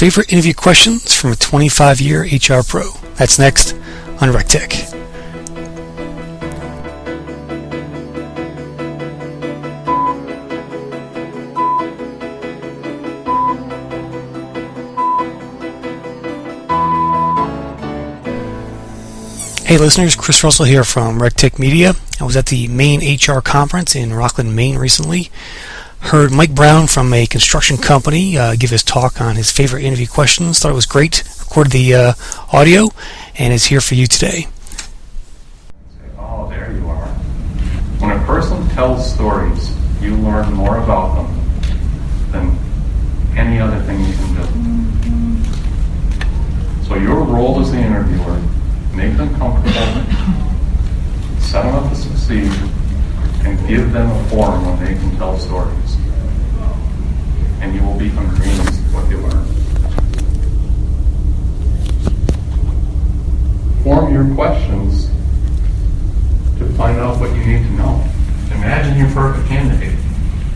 favorite interview questions from a 25-year HR pro. That's next on RecTech. Hey listeners, Chris Russell here from RecTech Media. I was at the Maine HR conference in Rockland, Maine recently. Heard Mike Brown from a construction company give his talk on his favorite interview questions. Thought it was great. Recorded the audio and is here for you today. Oh, there you are. When a person tells stories, you learn more about them than any other thing you can do. So your role as the interviewer, make them comfortable, set them up to succeed, and give them a forum when they can tell stories. And you will be amazed at what you learn. Form your questions to find out what you need to know. Imagine you've heard a candidate.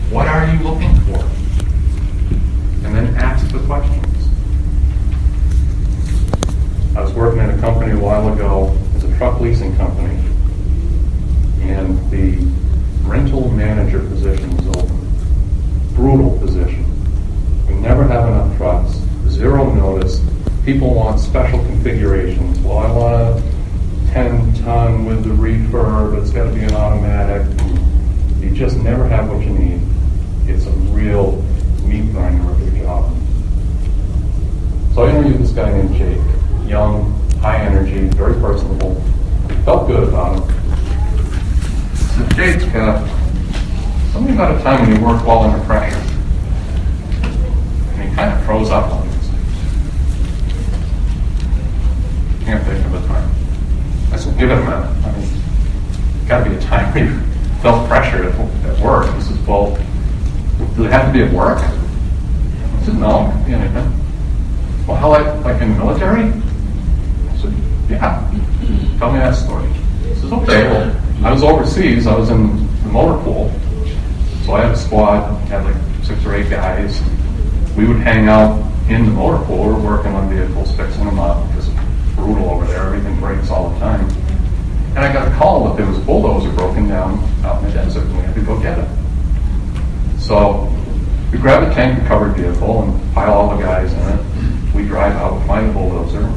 What are you looking for? And then ask the questions. I was working at a company a while ago. It's a truck leasing company. And the rental manager position was open. Brutal position. We never have enough trucks. Zero notice. People want special configurations. Well, I want a 10-ton with the refurb. It's got to be an automatic. You just never have what you need. It's a real meat grinder of your job. So I interviewed this guy named Jake. Young, high energy, very personable. Felt good about him. So Jake's got something about a time when you work well under pressure. And he kind of froze up on this. Can't think of a time. I said, give it a minute. I mean, got to be a time where you felt pressure at work. He says, well, does it have to be at work? I said, no, it could be anything. Well, how like in the military? I said, yeah. Tell me that story. He says, okay, well, I was overseas. I was in the motor pool. So I had a squad, had like 6 or 8 guys. We would hang out in the motor pool. We were working on vehicles, fixing them up, because it's brutal over there. Everything breaks all the time. And I got a call that there was a bulldozer broken down out in the desert, and we had to go get it. So we grab a tanker-covered vehicle and pile all the guys in it. We drive out, find the bulldozer.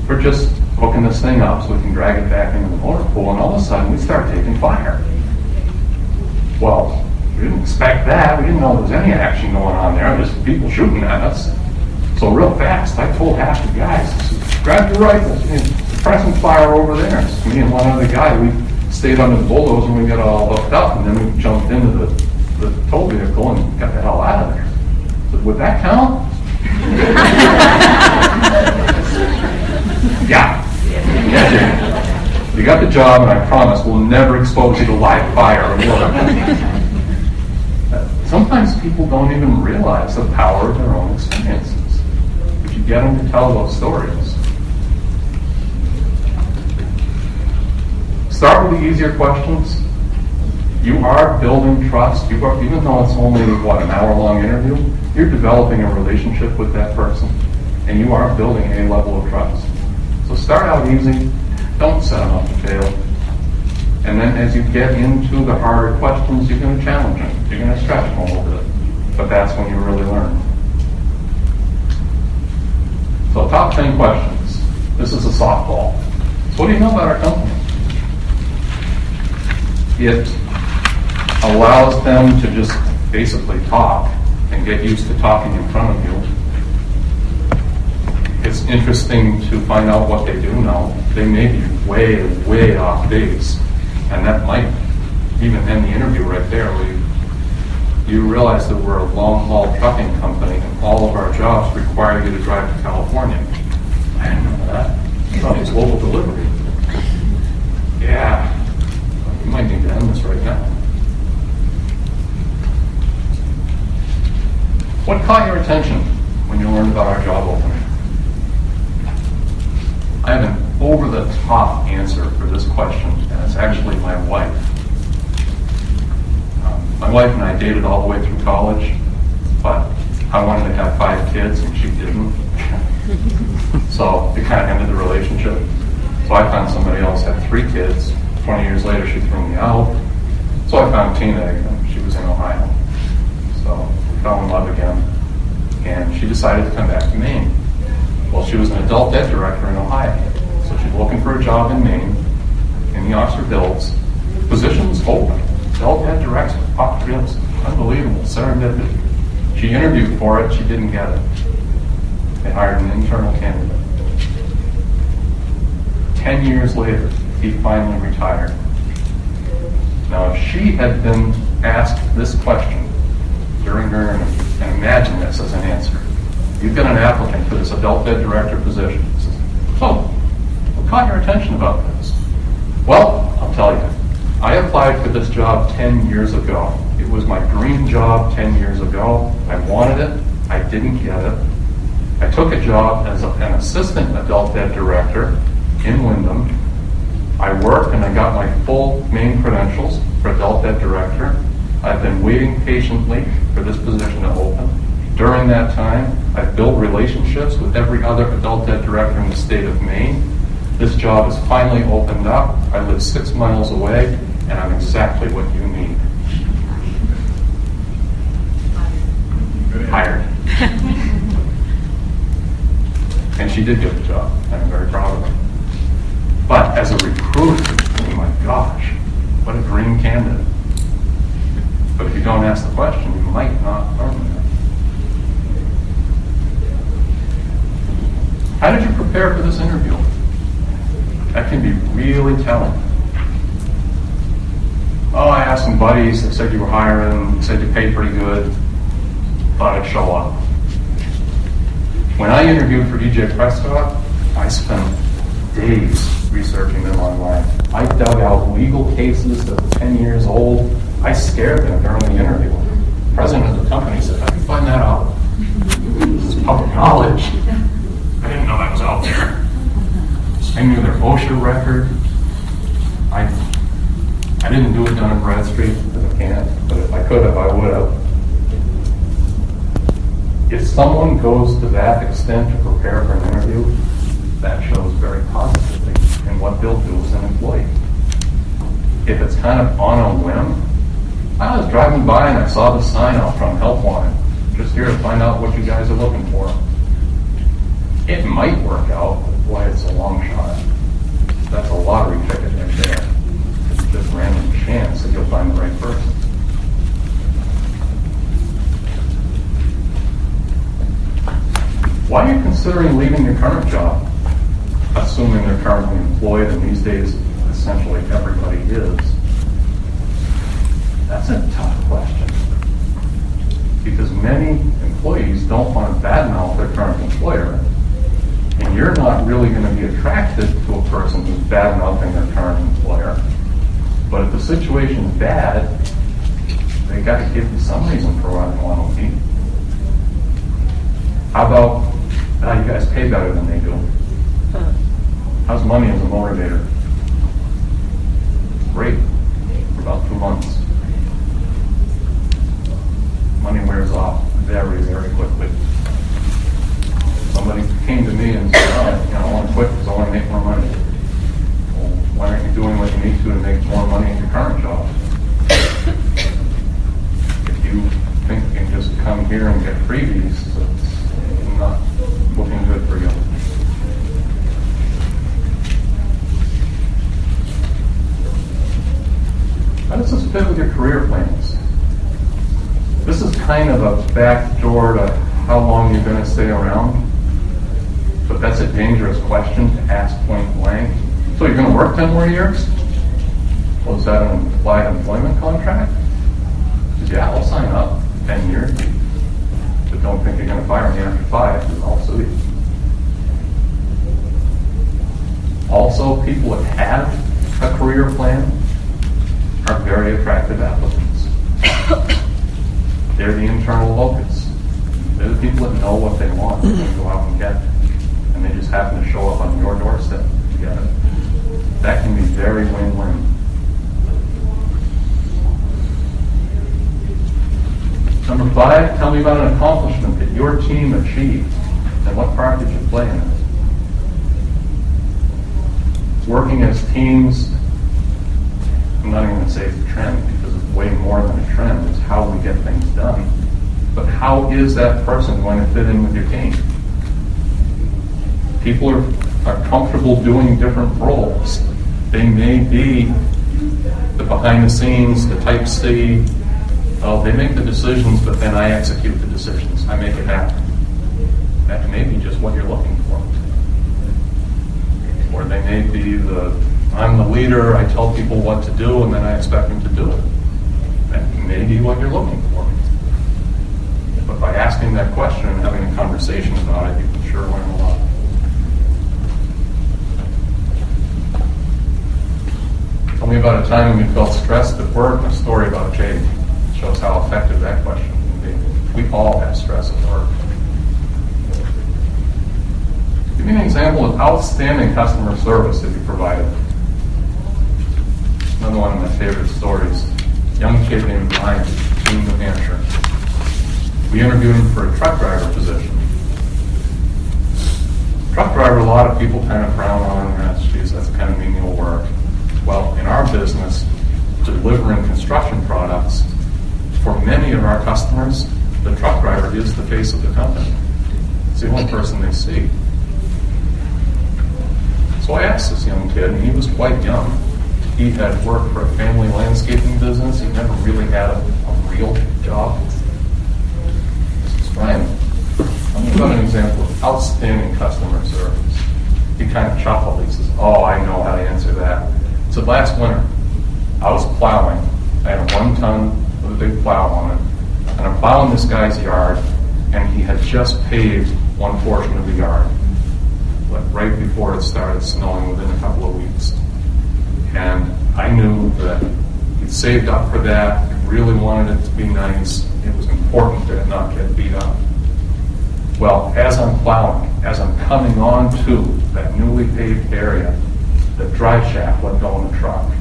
We're just hooking this thing up so we can drag it back into the motor pool, and all of a sudden we start taking fire. Well, we didn't expect that. We didn't know there was any action going on there. Just people shooting at us. So real fast, I told half the guys, I said, grab your rifles, pressing fire over there. So me and one other guy, we stayed under the bulldozer and we got all hooked up, and then we jumped into the tow vehicle and got the hell out of there. So would that count? Yeah. You got the job, and I promise we'll never expose you to live fire. Sometimes people don't even realize the power of their own experiences. But you get them to tell those stories. Start with the easier questions. You are building trust. You are, even though it's only, an hour-long interview, you're developing a relationship with that person, and you are building a level of trust. So start out easy. Don't set them up to fail. And then as you get into the harder questions, you're going to challenge them. You're going to stretch them a little bit. But that's when you really learn. So top 10 questions. This is a softball. So what do you know about our company? It allows them to just basically talk and get used to talking in front of you. It's interesting to find out what they do know. They may be way, way off base, and that might even end the interview right there. You realize that we're a long-haul trucking company, and all of our jobs require you to drive to California. I didn't know that. I thought it was local delivery. Yeah, we might need to end this right now. What caught your attention when you learned about our job opening? I have an over-the-top answer for this question, and it's actually my wife. My wife and I dated all the way through college, but I wanted to have 5 kids, and she didn't. So it kind of ended the relationship. So I found somebody else, had 3 kids. 20 years later, she threw me out. So I found Tina again. She was in Ohio. So we fell in love again. And she decided to come back to Maine. Well, she was an adult ed director in Ohio. So she's looking for a job in Maine, in the Oxford Hills. Position was open. Adult ed director, Oxford Hills. Unbelievable, serendipity. She interviewed for it, she didn't get it. They hired an internal candidate. 10 years later, he finally retired. Now, if she had been asked this question during her interview, and imagine this as an answer. You've got an applicant for this adult ed director position. So, what caught your attention about this? Well, I'll tell you. I applied for this job 10 years ago. It was my dream job 10 years ago. I wanted it. I didn't get it. I took a job as an assistant adult ed director in Wyndham. I worked and I got my full Maine credentials for adult ed director. I've been waiting patiently for this position to open. During that time, I've built relationships with every other adult ed director in the state of Maine. This job is finally opened up. I live 6 miles away, and I'm exactly what you need. Hired. And she did get the job, and I'm very proud of her. But as a recruiter, oh my gosh, what a dream candidate. But if you don't ask the question, you might not learn that. How did you prepare for this interview? That can be really telling. Oh, I asked some buddies that said you were hiring, said you paid pretty good, thought I'd show up. When I interviewed for DJ Prescott, I spent days researching them online. I dug out legal cases that were 10 years old. I scared them during the interview. The president of the company said, "How do you find that out?" This is public knowledge. I didn't know that was out there. I knew their OSHA record. I didn't do it down at Bradstreet because I can't, but if I could have, I would have. If someone goes to that extent to prepare for an interview, that shows very positively in what they'll do as an employee. If it's kind of on a whim, I was driving by and I saw the sign out front, help wanted. Just here to find out what you guys are looking for. It might work out, but boy, it's a long shot. That's a lottery ticket right there. It's just random chance that you'll find the right person. Why are you considering leaving your current job? Assuming they're currently employed, and these days, essentially everybody is. That's a tough question. Because many employees don't want to badmouth their current employer, and you're not really going to be attracted to a person who's bad-mouthing their current employer. But if the situation's bad, they got to give you some reason for why they want to leave. How about, you guys pay better than they do? How's money as a motivator? Great, for about 2 months. Money wears off very, very quickly. Somebody came to me and said, I want to quit because I want to make more money. Well, why aren't you doing what you need to make more money in your current job? If you think you can just come here and get freebies, it's not looking good for you. How does this fit with your career plans? This is kind of a backdoor to how long you're going to stay around. But that's a dangerous question to ask point blank. So you're going to work 10 more years? Well, is that an implied employment contract? Yeah, I'll sign up 10 years. But don't think you're going to fire me after 5, because I'll sue you. Also, people that have a career plan are very attractive applicants. They're the internal locus. They're the people that know what they want and they go out and get it. And they just happen to show up on your doorstep to get it. That can be very win-win. Number 5, tell me about an accomplishment that your team achieved, and what part did you play in it? Working as teams, I'm not even going to say it's a trend, because it's way more than a trend. It's how we get things done. But how is that person going to fit in with your team? People are comfortable doing different roles. They may be the behind the scenes, the type C. They make the decisions, but then I execute the decisions. I make it happen. That may be just what you're looking for. Or they may be I'm the leader, I tell people what to do, and then I expect them to do it. That may be what you're looking for. But by asking that question and having a conversation about it, you can sure learn a lot. Tell me about a time when you felt stressed at work, and a story about change. It shows how effective that question can be. We all have stress at work. Give me an example of outstanding customer service that you provided. Another one of my favorite stories. Young kid named Ryan, in New Hampshire. We interviewed him for a truck driver position. Truck driver, a lot of people kind of frown on, geez, that's kind of menial work. Well, in our business, delivering construction products, for many of our customers, the truck driver is the face of the company. It's the only person they see. So I asked this young kid, and he was quite young. He had worked for a family landscaping business. He never really had a real job. This is Ryan. Tell me about an example of outstanding customer service. He kind of chuckled. He says, oh, I know how to answer that. So last winter, I was plowing. I had a 1-ton with a big plow on it. And I'm plowing this guy's yard, and he had just paved one portion of the yard. Like right before it started snowing within a couple of weeks. And I knew that he'd saved up for that. He really wanted it to be nice. It was important that it not get beat up. Well, as I'm plowing, as I'm coming on to that newly paved area, the drive shaft let go in the truck.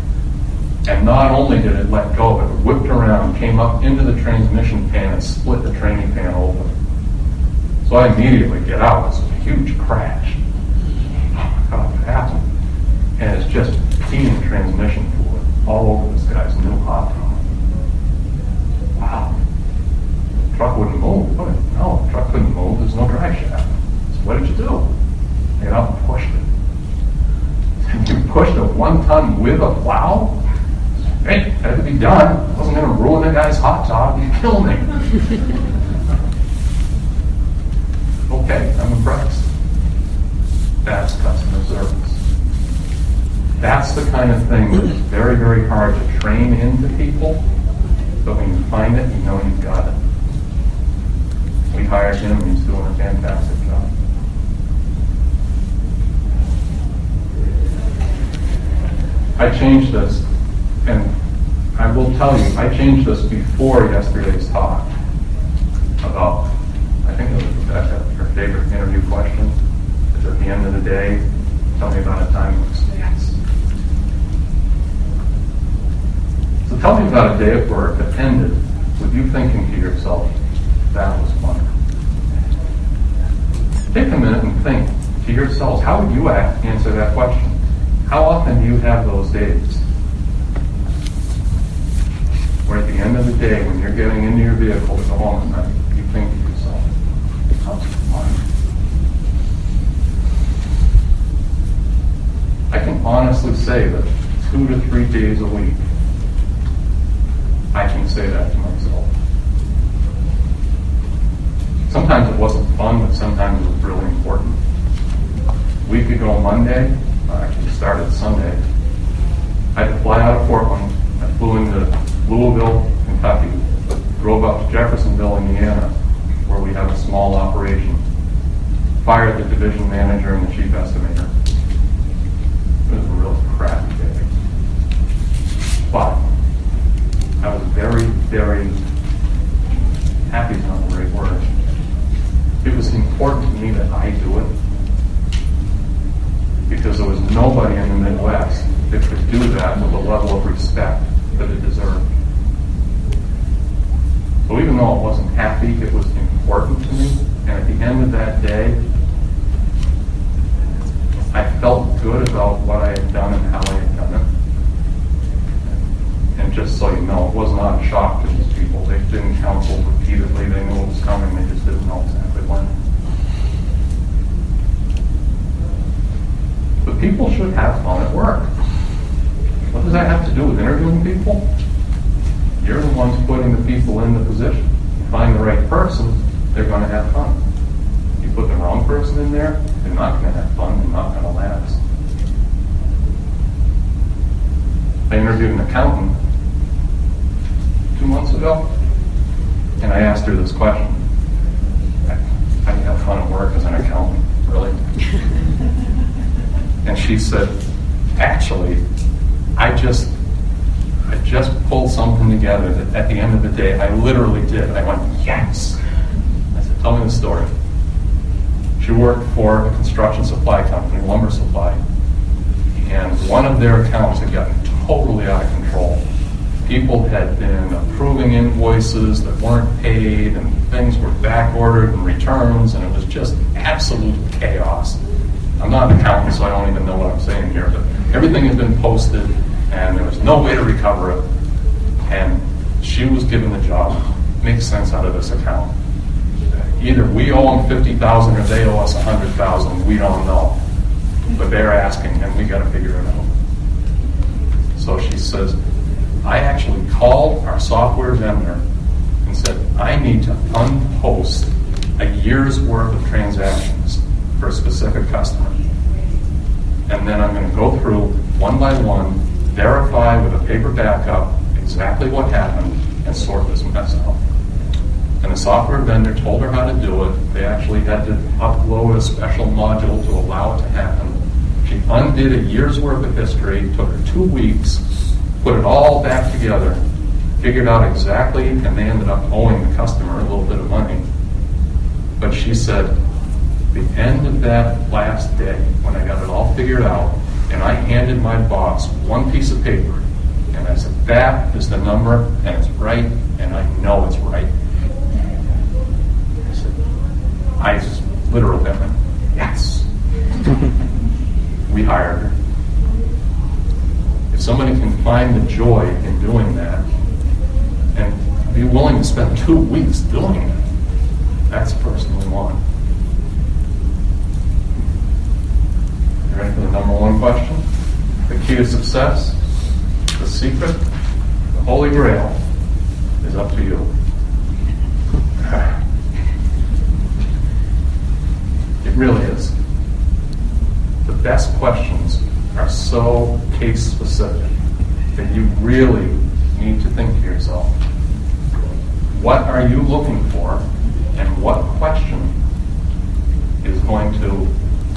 And not only did it let go, but it whipped around, came up into the transmission pan and split the training pan open. So I immediately get out. This was a huge crash. Oh my God, what happened? And it's just peeing transmission fluid all over this guy's new hot rod. Wow. The truck wouldn't move. No, the truck couldn't move. There's no drive shaft. So what did you do? I got out and pushed it. And you pushed a 1-ton with a plow? Hey, it had to be done. I wasn't going to ruin the guy's hot top. You'd kill me. Okay, I'm impressed. That's customer service. That's the kind of thing that is very, very hard to train into people, but when you find it, you know you've got it. We hired him, and he's doing a fantastic job. I changed this, and I will tell you, I changed this before yesterday's talk about, I think it was Rebecca, her favorite interview question. It's at the end of the day, tell me about a time when yes. So tell me about a day at work that ended with you thinking to yourself, that was fun. Take a minute and think to yourselves, how would you answer that question? How often do you have those days where at the end of the day, when you're getting into your vehicle to go home at night, you think to yourself, that was fun. I can honestly say that 2 to 3 days a week, I can say that to myself. Sometimes it wasn't fun, but sometimes it was really important. A week ago Monday, actually started Sunday, I had to fly out of Portland. I flew into Louisville, Kentucky, drove up to Jeffersonville, Indiana, where we have a small operation, fired the division manager and the chief estimator. It was a real crappy day. But I was very, very happy is not the right word. It was important to me that I do it because there was nobody in the Midwest that could do that with a level of respect that it deserved. So even though I wasn't happy, it was important to me. And at the end of that day, I felt good about what I had done and how I had done it. And just so you know, it was not a shock to these people. They've been counseled repeatedly. They knew it was coming. They just didn't know exactly when. But people should have fun at work. What does that have to do with interviewing people? You're the ones putting the people in the position. You find the right person, they're going to have fun. You put the wrong person in there, they're not going to have fun, they're not going to last. I interviewed an accountant 2 months ago, and I asked her this question. I have fun at work as an accountant, really? And she said, actually, I just pulled something together that at the end of the day, I literally did. I went, yes. I said, tell me the story. She worked for a construction supply company, lumber supply, and one of their accounts had gotten totally out of control. People had been approving invoices that weren't paid, and things were back ordered and returns, and it was just absolute chaos. I'm not an accountant, so I don't even know what I'm saying here, but everything had been posted, and there was no way to recover it. And she was given the job. Make sense out of this account. Either we owe them $50,000 or they owe us $100,000. We don't know, but they're asking, and we got to figure it out. So she says, I actually called our software vendor and said, I need to unpost a year's worth of transactions for a specific customer. And then I'm going to go through one by one, verify with a paper backup exactly what happened, and sort this mess out. And the software vendor told her how to do it. They actually had to upload a special module to allow it to happen. She undid a year's worth of history, took her 2 weeks, put it all back together, figured out exactly, and they ended up owing the customer a little bit of money. But she said, the end of that last day, when I got it all figured out, and I handed my boss one piece of paper, and I said, that is the number, and it's right, and I know it's right. I just literally went, yes. We hired her. If somebody can find the joy in doing that and be willing to spend 2 weeks doing it, that's the person we want. You ready for the number one question? The key to success, the secret, the Holy Grail is up to you. It really is. The best questions are so case specific that you really need to think to yourself, what are you looking for, and what question is going to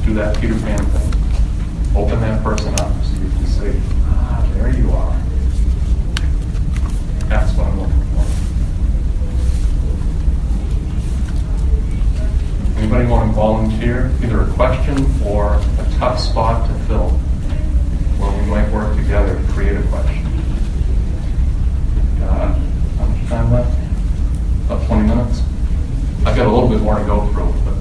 do that Peter Pan thing? Open that person up so you can say, there you are. That's what I'm looking for. Anybody want to volunteer either a question or a tough spot to fill where we might work together to create a question? How much time left? About 20 minutes? I've got a little bit more to go through, but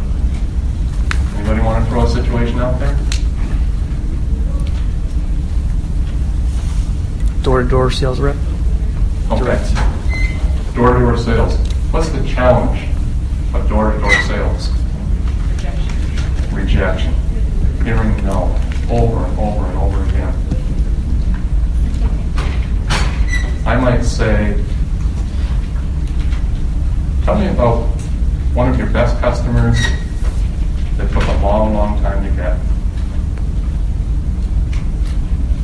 anybody want to throw a situation out there? Door-to-door sales rep? Okay. Door-to-door sales. What's the challenge of door-to-door sales? Rejection. Hearing no over and over and over again. I might say, tell me about one of your best customers that took a long, long time to get.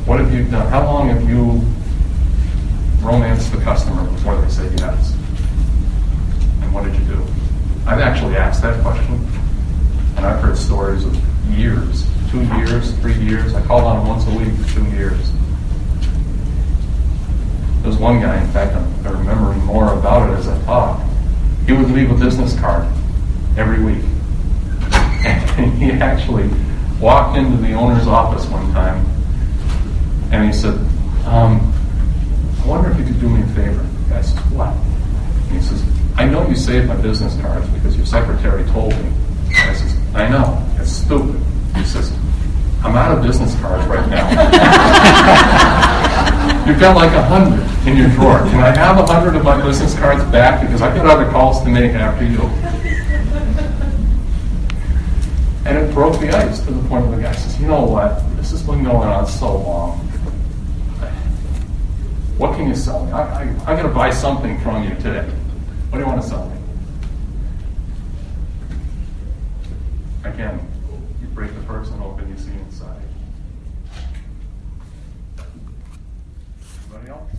What have you done? How long have you romanced the customer before they say yes? And what did you do? I've actually asked that question. And I've heard stories of years, 2 years, 3 years. I called on him once a week for 2 years. There's one guy, in fact, I'm remembering more about it as I talk. He would leave a business card every week. And he actually walked into the owner's office one time, and he said, I wonder if you could do me a favor. The guy says, what? And he says, I know you saved my business cards because your secretary told me. And I says, I know, it's stupid. He says, I'm out of business cards right now. You've got like 100 in your drawer. Can I have 100 of my business cards back? Because I've got other calls to make after you. And it broke the ice to the point where the guy says, you know what? This has been going on so long. What can you sell me? I'm going to buy something from you today. What do you want to sell me? Again, you break the person open, you see inside. Anybody else?